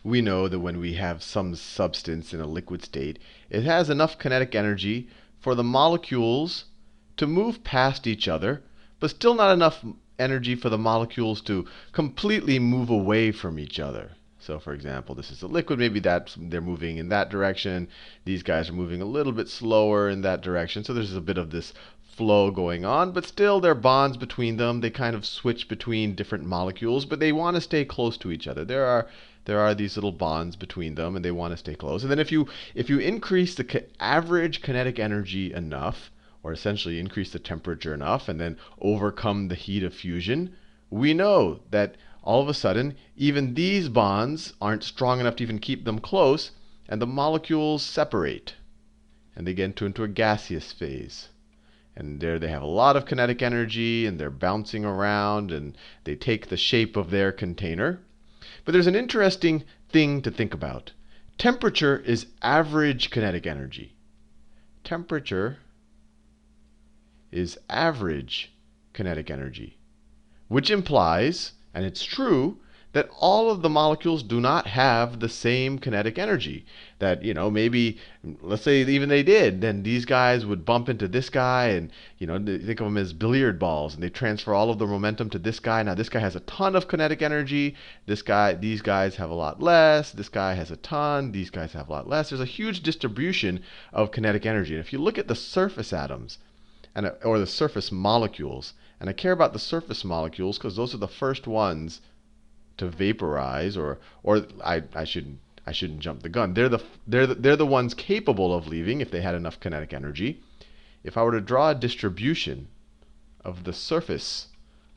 we know that when we have some substance in a liquid state, it has enough kinetic energy for the molecules to move past each other, but still not enough energy for the molecules to completely move away from each other. So for example, this is a liquid. Maybe they're moving in that direction. These guys are moving a little bit slower in that direction. So there's a bit of this flow going on, but still there are bonds between them. They kind of switch between different molecules, but they want to stay close to each other. There are these little bonds between them, and they want to stay close. And then if you increase the average kinetic energy enough, or essentially increase the temperature enough, and then overcome the heat of fusion, we know that all of a sudden, even these bonds aren't strong enough to even keep them close, and the molecules separate, and they get into a gaseous phase. And there they have a lot of kinetic energy, and they're bouncing around, and they take the shape of their container. But there's an interesting thing to think about. Temperature is average kinetic energy. Temperature is average kinetic energy, which implies, and it's true, that all of the molecules do not have the same kinetic energy. That, maybe, let's say even they did, then these guys would bump into this guy, and, think of them as billiard balls, and they transfer all of the momentum to this guy. Now this guy has a ton of kinetic energy. These guys have a lot less. This guy has a ton. These guys have a lot less. There's a huge distribution of kinetic energy. And if you look at the surface atoms, or the surface molecules, and I care about the surface molecules because those are the first ones to vaporize, or I shouldn't jump the gun. They're the ones capable of leaving if they had enough kinetic energy. If I were to draw a distribution of the surface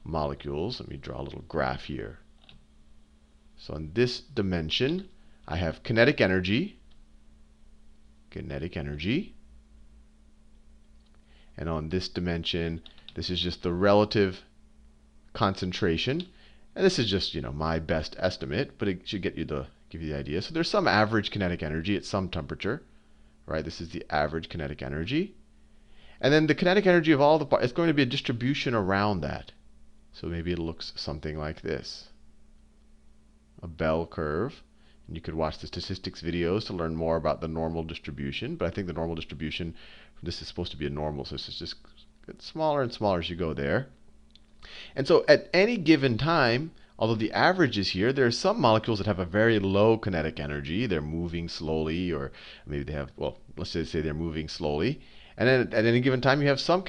molecules, let me draw a little graph here. So in this dimension, I have kinetic energy. And on this dimension, this is just the relative concentration. And this is just, my best estimate, but it should give you the idea. So there's some average kinetic energy at some temperature, right? This is the average kinetic energy. And then the kinetic energy of all the parts, it's going to be a distribution around that. So maybe it looks something like this. A bell curve. And you could watch the statistics videos to learn more about the normal distribution. But I think the normal distribution, this is supposed to be a normal, so it's just get smaller and smaller as you go there. And so at any given time, although the average is here, there are some molecules that have a very low kinetic energy. They're moving slowly, or maybe they have, well, let's just say they're moving slowly. And then at any given time, you have some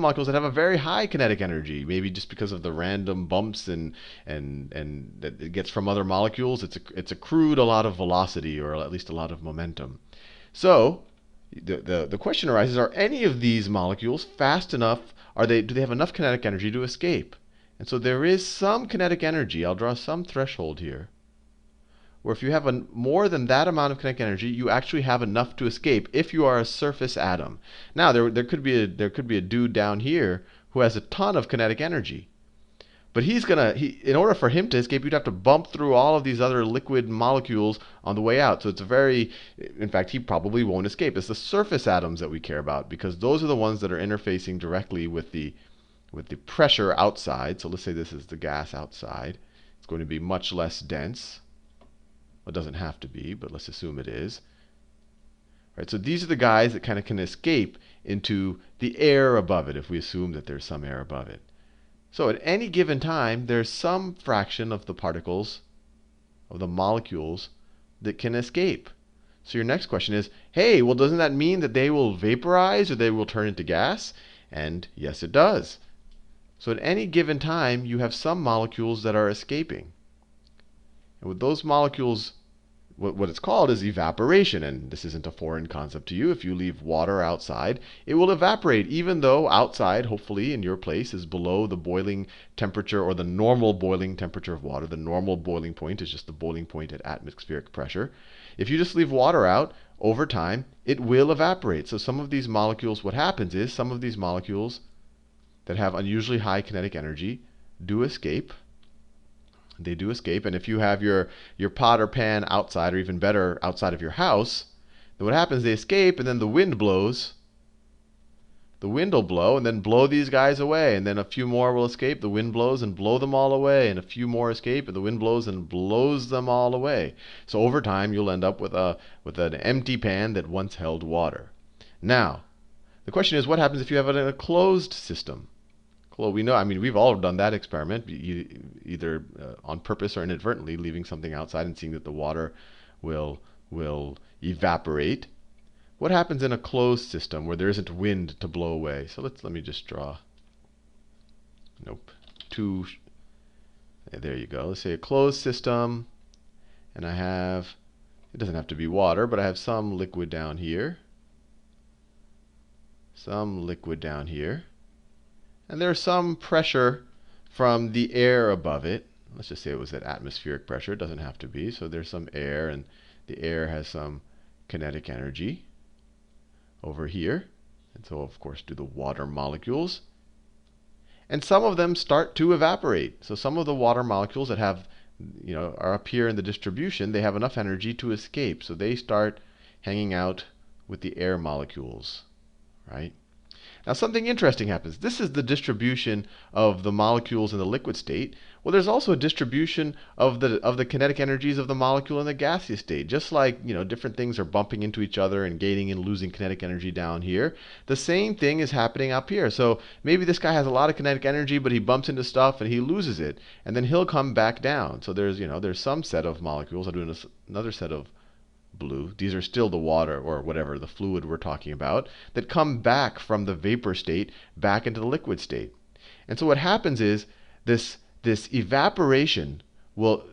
molecules that have a very high kinetic energy, maybe just because of the random bumps and that it gets from other molecules. It's accrued a lot of velocity, or at least a lot of momentum. So the question arises: are any of these molecules fast enough? Do they have enough kinetic energy to escape? And so there is some kinetic energy. I'll draw some threshold here, where if you have more than that amount of kinetic energy, you actually have enough to escape if you are a surface atom. Now there could be a dude down here who has a ton of kinetic energy. But in order for him to escape, you'd have to bump through all of these other liquid molecules on the way out. So in fact, he probably won't escape. It's the surface atoms that we care about, because those are the ones that are interfacing directly with the pressure outside. So let's say this is the gas outside. It's going to be much less dense. Well, it doesn't have to be, but let's assume it is. Right, so these are the guys that kind of can escape into the air above it, if we assume that there's some air above it. So at any given time, there's some fraction of the particles, of the molecules, that can escape. So your next question is, hey, well, doesn't that mean that they will vaporize or they will turn into gas? And yes, it does. So at any given time, you have some molecules that are escaping. And with those molecules, what it's called is evaporation. And this isn't a foreign concept to you. If you leave water outside, it will evaporate, even though outside, hopefully in your place, is below the boiling temperature, or the normal boiling temperature of water. The normal boiling point is just the boiling point at atmospheric pressure. If you just leave water out, over time, it will evaporate. So some of these molecules, what happens is some of these molecules that have unusually high kinetic energy do escape. They do escape. And if you have your pot or pan outside, or even better, outside of your house, then what happens, they escape, and then the wind blows. The wind will blow and then blow these guys away, and then a few more will escape. The wind blows and blow them all away, and a few more escape, and the wind blows and blows them all away. So over time, you'll end up with an empty pan that once held water. Now, the question is, what happens if you have it in a closed system? Well, we know, I mean, we've all done that experiment, either on purpose or inadvertently, leaving something outside and seeing that the water will evaporate. What happens in a closed system where there isn't wind to blow away? So let me just draw. Nope. There you go. Let's say a closed system, and I have, it doesn't have to be water, but I have some liquid down here. Some liquid down here. And there's some pressure from the air above it. Let's just say it was at atmospheric pressure. It doesn't have to be. So there's some air, and the air has some kinetic energy over here. And so, of course, do the water molecules. And some of them start to evaporate. So some of the water molecules that have, are up here in the distribution, they have enough energy to escape. So they start hanging out with the air molecules, right? Now something interesting happens. This is the distribution of the molecules in the liquid state. Well, there's also a distribution of the kinetic energies of the molecule in the gaseous state. Just like different things are bumping into each other and gaining and losing kinetic energy down here, the same thing is happening up here. So maybe this guy has a lot of kinetic energy, but he bumps into stuff and he loses it, and then he'll come back down. So there's some set of molecules. I'll do another set of blue. These are still the water or whatever, the fluid we're talking about, that come back from the vapor state back into the liquid state. And so what happens is this evaporation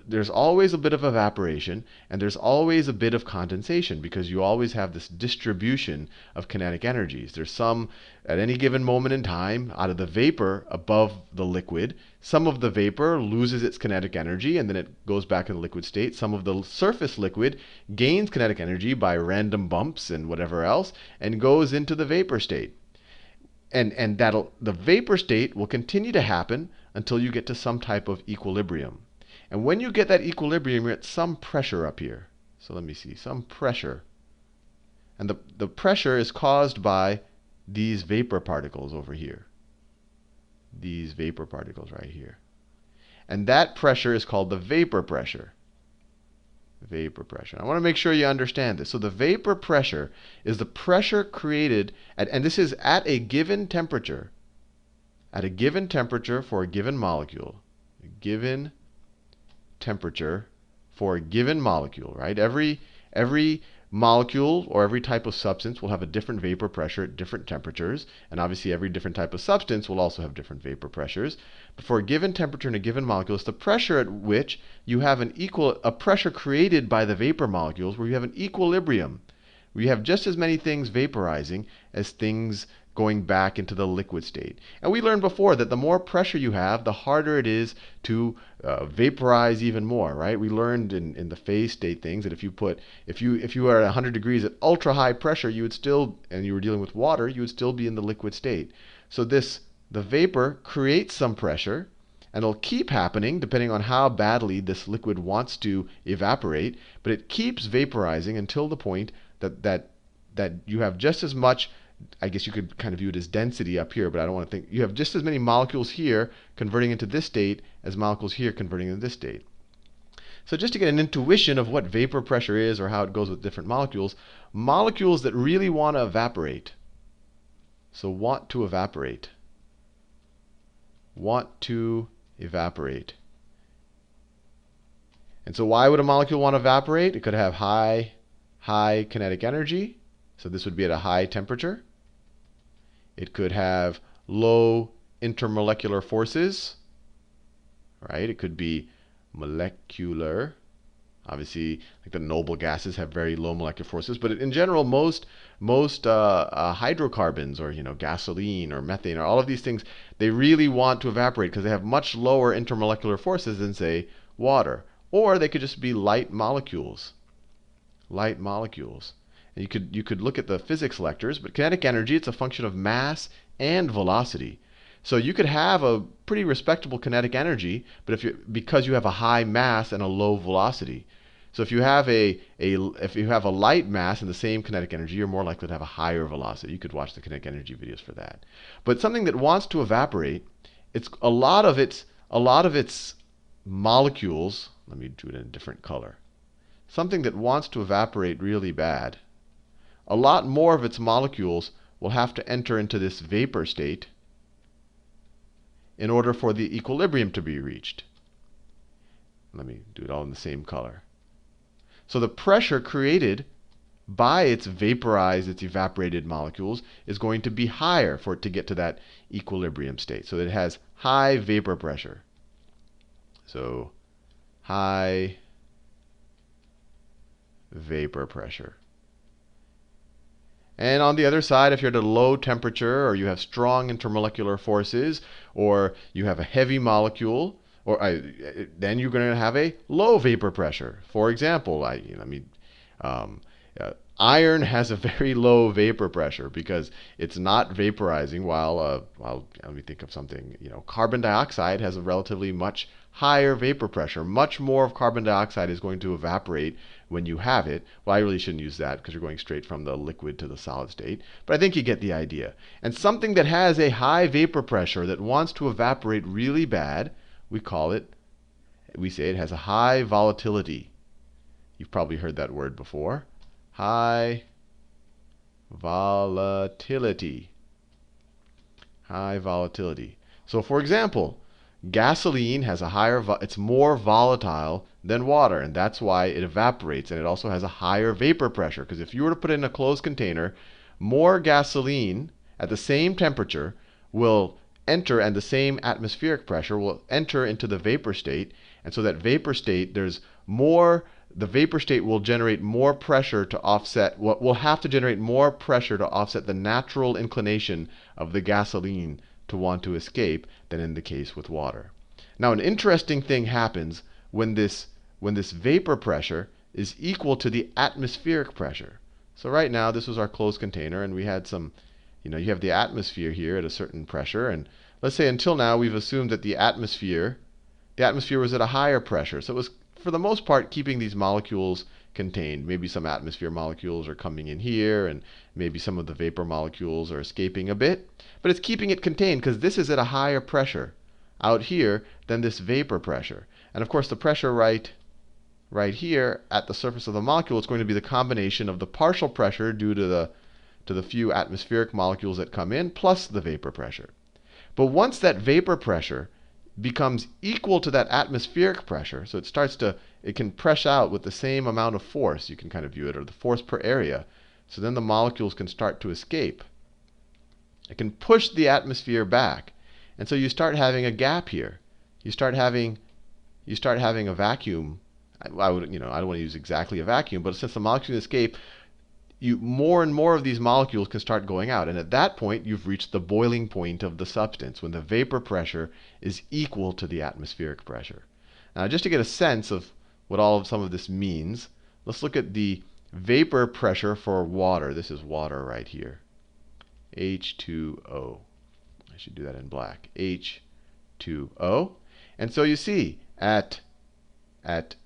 there's always a bit of evaporation, and there's always a bit of condensation, because you always have this distribution of kinetic energies. There's some at any given moment in time out of the vapor above the liquid. Some of the vapor loses its kinetic energy and then it goes back in the liquid state. Some of the surface liquid gains kinetic energy by random bumps and whatever else and goes into the vapor state. And the vapor state will continue to happen until you get to some type of equilibrium. And when you get that equilibrium, you're at some pressure up here. So let me see, some pressure. And the pressure is caused by these vapor particles over here. These vapor particles right here. And that pressure is called the vapor pressure. Vapor pressure. I want to make sure you understand this. So the vapor pressure is the pressure created, and this is at a given temperature. At a given temperature for a given molecule. A given temperature for a given molecule, right? Every molecule or every type of substance will have a different vapor pressure at different temperatures, and obviously every different type of substance will also have different vapor pressures. But for a given temperature in a given molecule, it's the pressure at which you have a pressure created by the vapor molecules where you have an equilibrium, where you have just as many things vaporizing as things going back into the liquid state. And we learned before that the more pressure you have, the harder it is to vaporize even more, right? We learned in the phase state things that if you were at 100 degrees at ultra high pressure, you would still, and you were dealing with water, you would still be in the liquid state. So the vapor creates some pressure, and it'll keep happening depending on how badly this liquid wants to evaporate, but it keeps vaporizing until the point that you have just as much, I guess you could kind of view it as density up here, but I don't want to think. You have just as many molecules here converting into this state as molecules here converting into this state. So just to get an intuition of what vapor pressure is or how it goes with different molecules that really want to evaporate. So want to evaporate. Want to evaporate. And so why would a molecule want to evaporate? It could have high kinetic energy. So this would be at a high temperature. It could have low intermolecular forces, right? It could be molecular. Obviously, like the noble gases have very low molecular forces, but in general, most hydrocarbons, or gasoline or methane, or all of these things, they really want to evaporate because they have much lower intermolecular forces than, say, water. Or they could just be light molecules. Light molecules. You could look at the physics lectures, but kinetic energy, it's a function of mass and velocity. So you could have a pretty respectable kinetic energy, but because you have a high mass and a low velocity. So if you have if you have a light mass and the same kinetic energy, you're more likely to have a higher velocity. You could watch the kinetic energy videos for that. But something that wants to evaporate, it's a lot of its molecules. Let me do it in a different color. Something that wants to evaporate really bad, a lot more of its molecules will have to enter into this vapor state in order for the equilibrium to be reached. Let me do it all in the same color. So the pressure created by its vaporized, its evaporated molecules is going to be higher for it to get to that equilibrium state. So it has high vapor pressure. So high vapor pressure. And on the other side, if you're at a low temperature, or you have strong intermolecular forces, or you have a heavy molecule, then you're going to have a low vapor pressure. For example, iron has a very low vapor pressure because it's not vaporizing while let me think of something. Carbon dioxide has a relatively much higher vapor pressure. Much more of carbon dioxide is going to evaporate when you have it. Well, I really shouldn't use that because you're going straight from the liquid to the solid state. But I think you get the idea. And something that has a high vapor pressure that wants to evaporate really bad, we say it has a high volatility. You've probably heard that word before. High volatility. High volatility. So for example, gasoline has a higher, it's more volatile than water, and that's why it evaporates, and it also has a higher vapor pressure. Because if you were to put it in a closed container, more gasoline at the same temperature will enter, and the same atmospheric pressure will enter into the vapor state. And so that vapor state, the vapor state will generate more pressure to offset, will have to generate more pressure to offset the natural inclination of the gasoline to want to escape than in the case with water. Now, an interesting thing happens when this vapor pressure is equal to the atmospheric pressure. So right now, this was our closed container, and we had some, you have the atmosphere here at a certain pressure. And let's say until now, we've assumed that the atmosphere was at a higher pressure. So it was, for the most part, keeping these molecules contained. Maybe some atmosphere molecules are coming in here, and maybe some of the vapor molecules are escaping a bit. But it's keeping it contained because this is at a higher pressure out here than this vapor pressure. And of course, the pressure right here at the surface of the molecule is going to be the combination of the partial pressure due to the few atmospheric molecules that come in plus the vapor pressure. But once that vapor pressure becomes equal to that atmospheric pressure, so it can press out with the same amount of force, you can kind of view it, or the force per area. So then the molecules can start to escape. It can push the atmosphere back. And so you start having a gap here. You start having a vacuum. I don't want to use exactly a vacuum, but since the molecules escape, more and more of these molecules can start going out. And at that point, you've reached the boiling point of the substance, when the vapor pressure is equal to the atmospheric pressure. Now, just to get a sense of what some of this means, let's look at the vapor pressure for water. This is water right here. H2O. I should do that in black. H2O. And so you see, at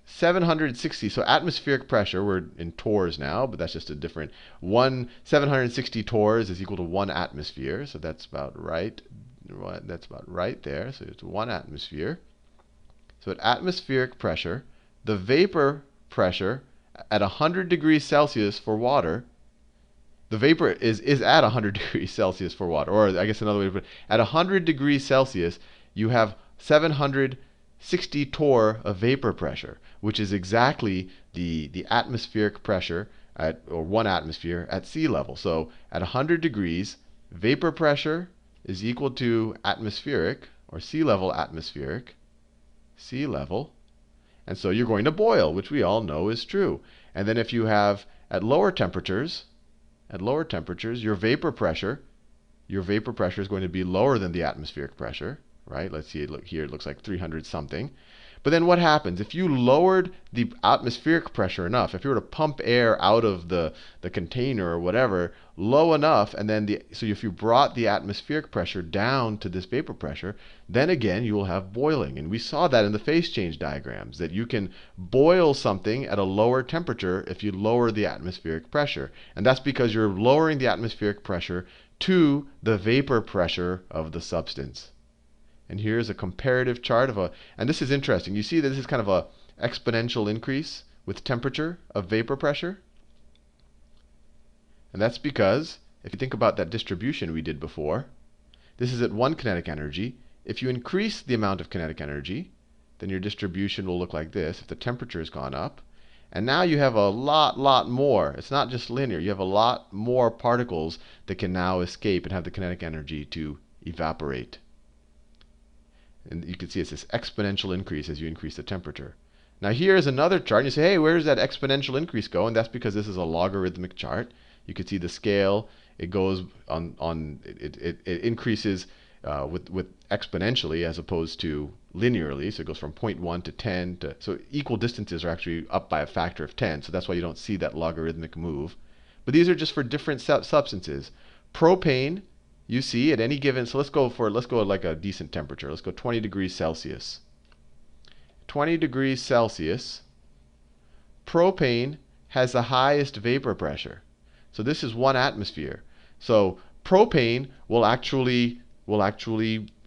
760, so atmospheric pressure, we're in torrs now, but that's just a different 760 torrs is equal to 1 atmosphere. So that's about right. That's about right there. So it's 1 atmosphere. So at atmospheric pressure, the vapor pressure at 100 degrees Celsius for water, the vapor is at 100 degrees Celsius for water. Or I guess another way to put it, at 100 degrees Celsius, you have 760 torr of vapor pressure, which is exactly the atmospheric pressure or 1 atmosphere at sea level. So at 100 degrees, vapor pressure is equal to atmospheric, or sea level atmospheric, sea level. And so you're going to boil, which we all know is true. And then if you have at lower temperatures, your vapor pressure is going to be lower than the atmospheric pressure, right? Let's see, look here, it looks like 300 something. But then what happens? If you lowered the atmospheric pressure enough, if you were to pump air out of the container or whatever low enough, and then so if you brought the atmospheric pressure down to this vapor pressure, then again you will have boiling. And we saw that in the phase change diagrams, that you can boil something at a lower temperature if you lower the atmospheric pressure. And that's because you're lowering the atmospheric pressure to the vapor pressure of the substance. And here's a comparative chart of and this is interesting. You see that this is kind of a exponential increase with temperature of vapor pressure. And that's because, if you think about that distribution we did before, this is at 1 kinetic energy. If you increase the amount of kinetic energy, then your distribution will look like this if the temperature has gone up. And now you have a lot more. It's not just linear. You have a lot more particles that can now escape and have the kinetic energy to evaporate. And you can see it's this exponential increase as you increase the temperature. Now here is another chart, and you say, hey, where does that exponential increase go? And that's because this is a logarithmic chart. You can see the scale. It goes it increases with exponentially as opposed to linearly. So it goes from 0.1 to 10 to, so equal distances are actually up by a factor of 10. So that's why you don't see that logarithmic move. But these are just for different substances. Propane, you see at any given, so let's go like a decent temperature. Let's go 20 degrees Celsius. 20 degrees Celsius, propane has the highest vapor pressure. So this is 1 atmosphere. So propane will actually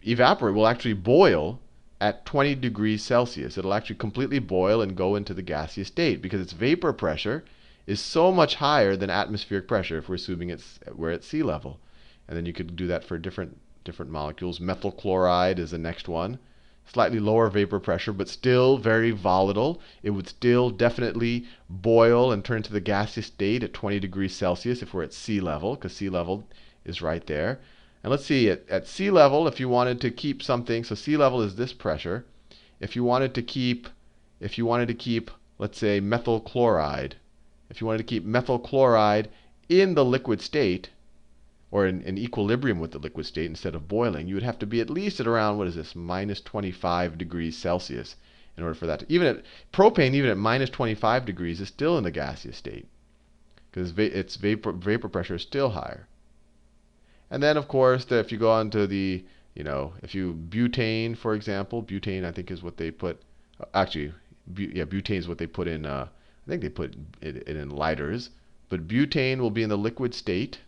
evaporate, will actually boil at 20 degrees Celsius. It'll actually completely boil and go into the gaseous state because its vapor pressure is so much higher than atmospheric pressure if we're assuming we're at sea level. And then you could do that for different molecules. Methyl chloride is the next one. Slightly lower vapor pressure, but still very volatile. It would still definitely boil and turn to the gaseous state at 20 degrees Celsius if we're at sea level, because sea level is right there. And let's see, at sea level, if you wanted to keep something, so sea level is this pressure. If you wanted to keep, let's say, methyl chloride, if you wanted to keep methyl chloride in the liquid state, or in equilibrium with the liquid state instead of boiling, you would have to be at least at around, what is this, minus 25 degrees Celsius in order for that to, propane, even at minus 25 degrees, is still in the gaseous state because its vapor pressure is still higher. And then, of course, if you go on to the, if you butane, for example, butane I think is what they put, actually, butane is what they put in, I think they put it in lighters, but butane will be in the liquid state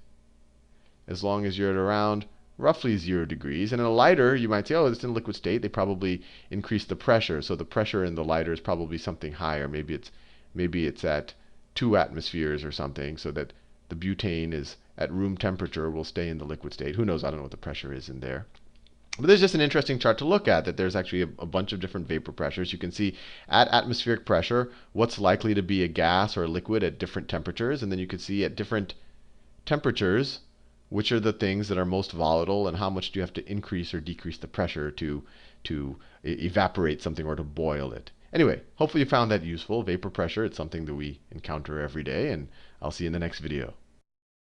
as long as you're at around roughly 0 degrees. And in a lighter, you might say, oh, it's in liquid state. They probably increase the pressure. So the pressure in the lighter is probably something higher. Maybe it's at 2 atmospheres or something, so that the butane is at room temperature, will stay in the liquid state. Who knows? I don't know what the pressure is in there. But there's just an interesting chart to look at, that there's actually a bunch of different vapor pressures. You can see at atmospheric pressure what's likely to be a gas or a liquid at different temperatures. And then you can see at different temperatures which are the things that are most volatile and how much do you have to increase or decrease the pressure to evaporate something or to boil it. Anyway, hopefully you found that useful. Vapor pressure, it's something that we encounter every day, and I'll see you in the next video.